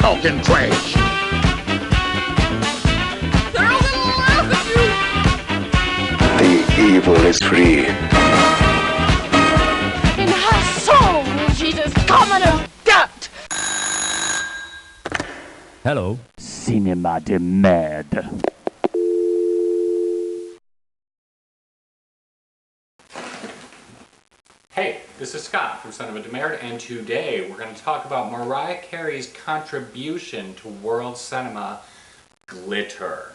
talking trash. They're all gonna laugh at The evil is free. you! In her soul, she's as common as dirt! Hello. Cinema de Merde. Hey, this is Scott from Cinema de Merde, and today we're going to talk about Mariah Carey's contribution to world cinema, glitter.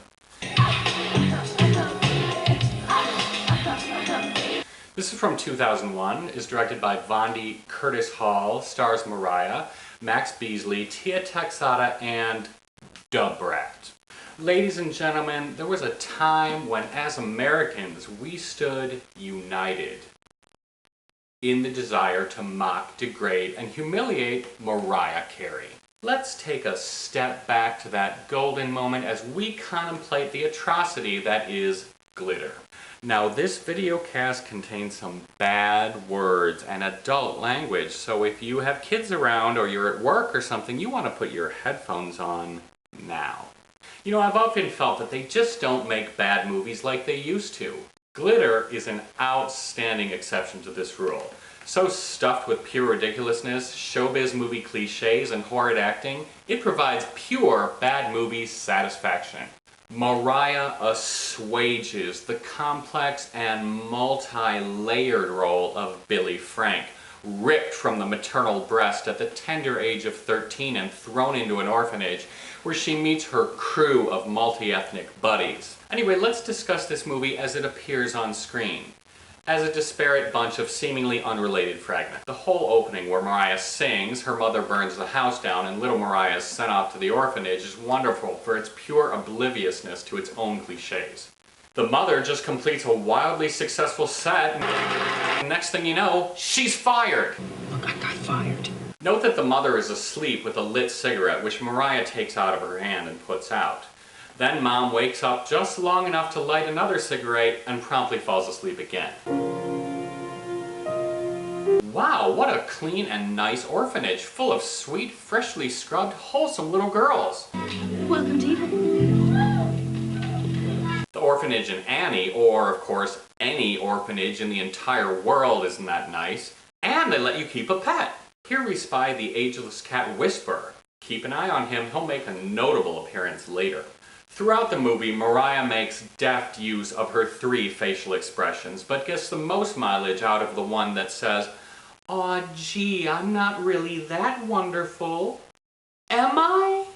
This is from 2001, is directed by Vondi Curtis Hall, stars Mariah, Max Beasley, Tia Texada, and Dub Brat. Ladies and gentlemen, there was a time when, as Americans, we stood united in the desire to mock, degrade, and humiliate Mariah Carey. Let's take a step back to that golden moment as we contemplate the atrocity that is glitter. Now, this videocast contains some bad words and adult language, so if you have kids around or you're at work or something, you want to put your headphones on now. You know, I've often felt that they just don't make bad movies like they used to. Glitter is an outstanding exception to this rule. So stuffed with pure ridiculousness, showbiz movie cliches, and horrid acting, it provides pure bad movie satisfaction. Mariah assuages the complex and multi-layered role of Billy Frank, ripped from the maternal breast at the tender age of 13 and thrown into an orphanage where she meets her crew of multi-ethnic buddies. Anyway, let's discuss this movie as it appears on screen, as a disparate bunch of seemingly unrelated fragments. The whole opening where Mariah sings, her mother burns the house down, and little Mariah is sent off to the orphanage is wonderful for its pure obliviousness to its own cliches. The mother just completes a wildly successful set, and next thing you know, she's fired! Look, I got fired. Note that the mother is asleep with a lit cigarette, which Mariah takes out of her hand and puts out. Then Mom wakes up just long enough to light another cigarette and promptly falls asleep again. Wow, what a clean and nice orphanage, full of sweet, freshly scrubbed, wholesome little girls. Welcome, David. The orphanage in Annie, or of course, any orphanage in the entire world isn't that nice. And they let you keep a pet. Here we spy the ageless cat Whisper. Keep an eye on him, he'll make a notable appearance later. Throughout the movie, Mariah makes deft use of her three facial expressions, but gets the most mileage out of the one that says, "Aw, gee, I'm not really that wonderful. Am I?"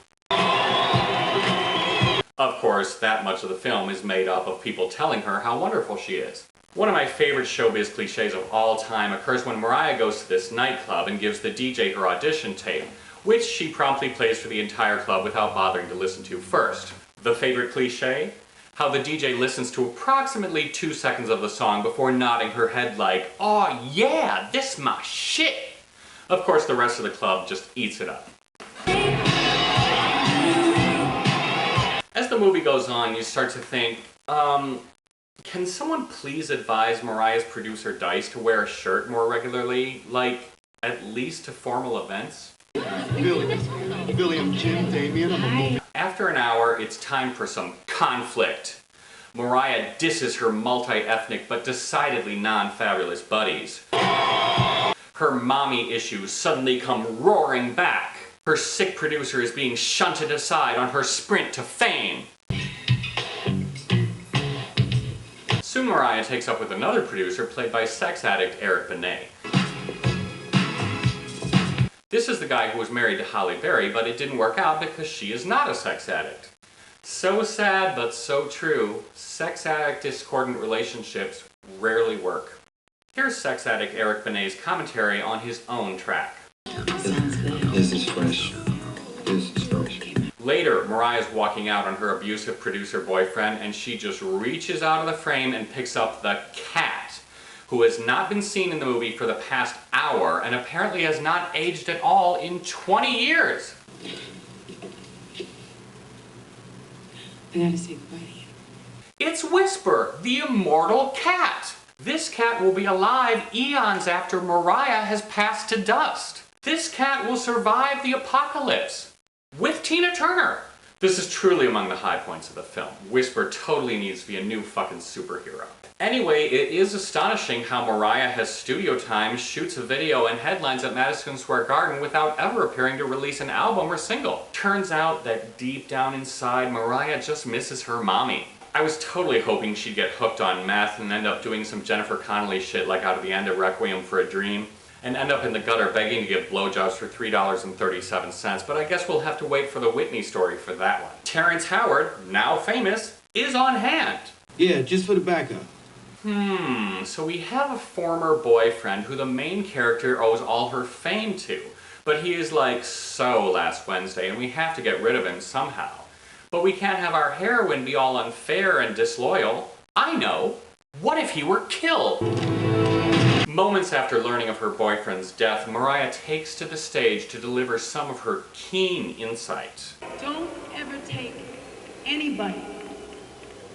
Of course, that much of the film is made up of people telling her how wonderful she is. One of my favorite showbiz cliches of all time occurs when Mariah goes to this nightclub and gives the DJ her audition tape, which she promptly plays for the entire club without bothering to listen to first. The favorite cliche? How the DJ listens to approximately 2 seconds of the song before nodding her head like, "Aw yeah, this my shit!" Of course, the rest of the club just eats it up. As the movie goes on, you start to think, can someone please advise Mariah's producer Dice to wear a shirt more regularly? Like, at least to formal events? Billy, I'm Jim, Damien, I'm a movie. After an hour, it's time for some conflict. Mariah disses her multi-ethnic but decidedly non-fabulous buddies. Her mommy issues suddenly come roaring back. Her sick producer is being shunted aside on her sprint to fame. Soon Mariah takes up with another producer played by sex addict Eric Benet. This is the guy who was married to Halle Berry, but it didn't work out because she is not a sex addict. So sad, but so true. Sex addict discordant relationships rarely work. Here's sex addict Eric Benet's commentary on his own track. This is fresh. This is fresh. Later, Mariah's walking out on her abusive producer boyfriend, and she just reaches out of the frame and picks up the cat, who has not been seen in the movie for the past hour and apparently has not aged at all in 20 years. I gotta say goodbye to you. It's Whisper, the immortal cat. This cat will be alive eons after Mariah has passed to dust. This cat will survive the apocalypse. with Tina Turner. This is truly among the high points of the film. Whisper totally needs to be a new fucking superhero. Anyway, it is astonishing how Mariah has studio time, shoots a video, and headlines at Madison Square Garden without ever appearing to release an album or single. Turns out that deep down inside, Mariah just misses her mommy. I was totally hoping she'd get hooked on meth and end up doing some Jennifer Connelly shit like out of the end of Requiem for a Dream, and end up in the gutter begging to get blowjobs for $3.37, but I guess we'll have to wait for the Whitney story for that one. Terrence Howard, now famous, is on hand. Yeah, just for the backup. So we have a former boyfriend who the main character owes all her fame to, but he is like so last Wednesday and we have to get rid of him somehow. But we can't have our heroine be all unfair and disloyal. I know. What if he were killed? Moments after learning of her boyfriend's death, Mariah takes to the stage to deliver some of her keen insight. Don't ever take anybody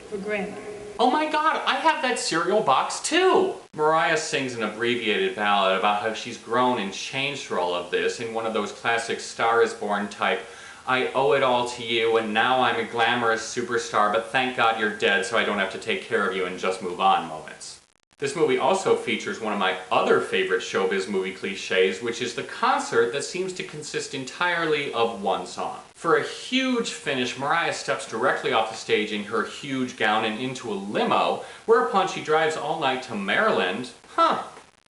for granted. Oh my god, I have that cereal box too! Mariah sings an abbreviated ballad about how she's grown and changed through all of this in one of those classic Star is Born type, I owe it all to you and now I'm a glamorous superstar, but thank God you're dead so I don't have to take care of you and just move on moments. This movie also features one of my other favorite showbiz movie cliches, which is the concert that seems to consist entirely of one song. For a huge finish, Mariah steps directly off the stage in her huge gown and into a limo, whereupon she drives all night to Maryland.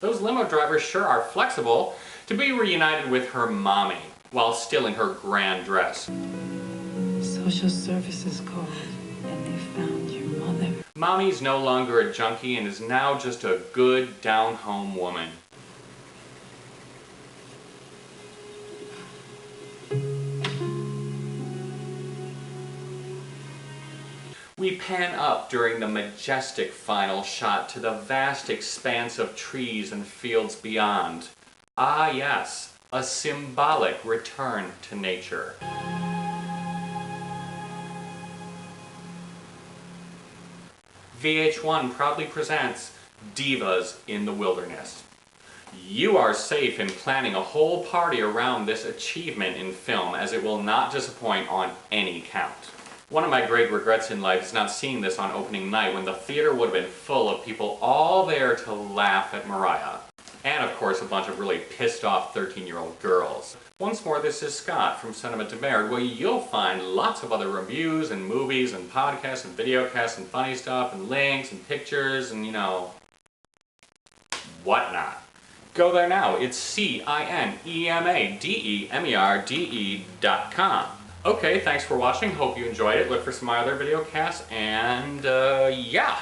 Those limo drivers sure are flexible, to be reunited with her mommy, while still in her grand dress. Social services called, and they found your mother. Mommy's no longer a junkie and is now just a good, down-home woman. We pan up during the majestic final shot to the vast expanse of trees and fields beyond. Ah yes, a symbolic return to nature. VH1 proudly presents Divas in the Wilderness. You are safe in planning a whole party around this achievement in film, as it will not disappoint on any count. One of my great regrets in life is not seeing this on opening night when the theater would have been full of people all there to laugh at Mariah. And of course a bunch of really pissed off 13-year-old girls. Once more, this is Scott from Cinema to Merde, where you'll find lots of other reviews and movies and podcasts and videocasts and funny stuff and links and pictures and, you know, whatnot. Go there now. It's CINEMADEMERDE.com. Okay, thanks for watching. Hope you enjoyed it. Look for some other videocasts and, yeah.